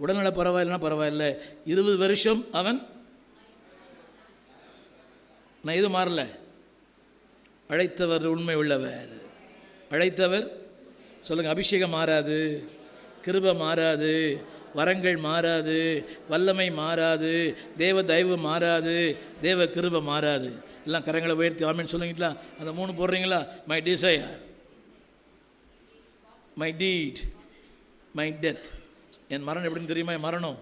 உடல்நல பரவாயில்லைன்னா பரவாயில்ல, 20 வருஷம் அவன் நான் எதுவும் மாறல. அழைத்தவர் உண்மை உள்ளவர். அழைத்தவர் சொல்லுங்கள். அபிஷேகம் மாறாது, கிருபை மாறாது, வரங்கள் மாறாது, வல்லமை மாறாது, தேவ தயவு மாறாது, தேவ கிருபை மாறாது. எல்லாம் கரங்களை உயர்த்தி ஆமென் சொல்லுங்களா? அந்த 3 போடுறீங்களா? My desire, my deed, my death. என் மரணம் எப்படின்னு தெரியுமா? என் மரணம்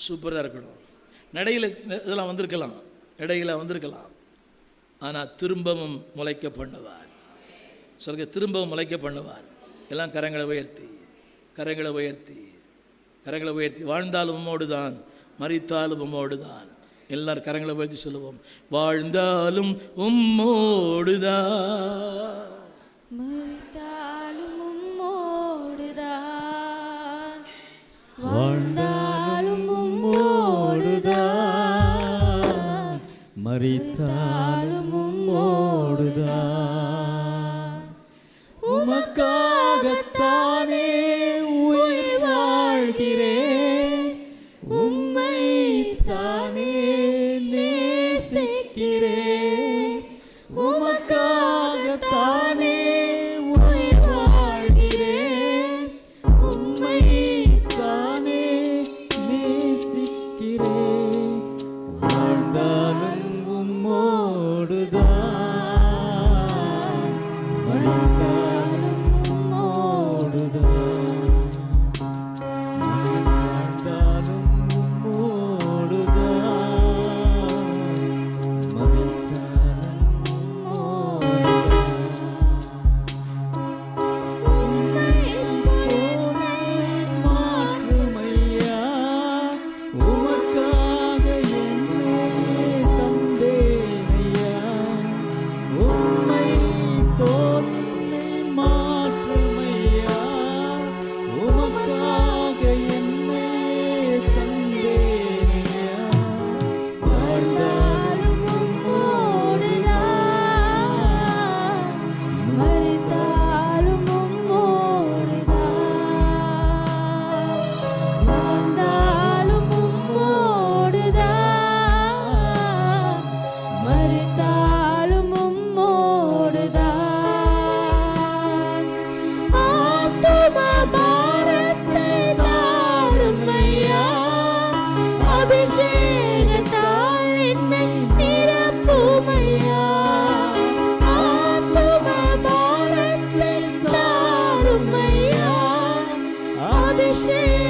சூப்பராக இருக்கணும். நடையில் இதெல்லாம் வந்திருக்கலாம், இடையில் வந்திருக்கலாம், ஆனால் திரும்பவும் முளைக்க பண்ணுவார். சொல்லுங்க, திரும்பவும் முளைக்க பண்ணுவார். எல்லாம் கரங்களை உயர்த்தி, கரங்களை உயர்த்தி, கரங்களை உயர்த்தி. வாழ்ந்தாலும் உம்மோடு தான், மரித்தாலும் உம்மோடு தான். எல்லாரும் கரங்களை உயர்த்தி சொல்லுவோம். வாழ்ந்தாலும் உம்மோடு தான், மரித்தாலும் உம்மோடு தான். வாழ்ந்தாலும் உம்மோடு தான், மரித்தாலும் உம்மோடு தான். உமக்காகத்தானே உயிர் வாழ்கிறேன், உம்மை தானே நேசிக்கிறேன். உமக்காகத்தானே உயிர் வாழ்கிறேன், உம்மை தானே நேசிக்கிறேன். வாழ்ந்தாலும் உம்மோடு தான், மரித்தாலும் உம்மோடு தான். வாழ்ந்தாலும் உம்மோடு தான், மரித்தாலும் உம்மோடு தான். உம்மை மாற்றும் ஐயா, உமக்காக என்னை தந்தேன் ஐயா. உம்மை தோன்னை மாற்றும் ஐயா, உமக்காக என்னை தந்தேன் ஐயா. வாழ்ந்தாலும் உம்மோடு தான், மரித்தாலும் உம்மோடு தான். வாழ்ந்தாலும் உம்மோடு தான், மரித்தாலும் உம்மோடு தான். ஆத்தும பாரத்தை தாரும் ஐயா, அபிஷேகம்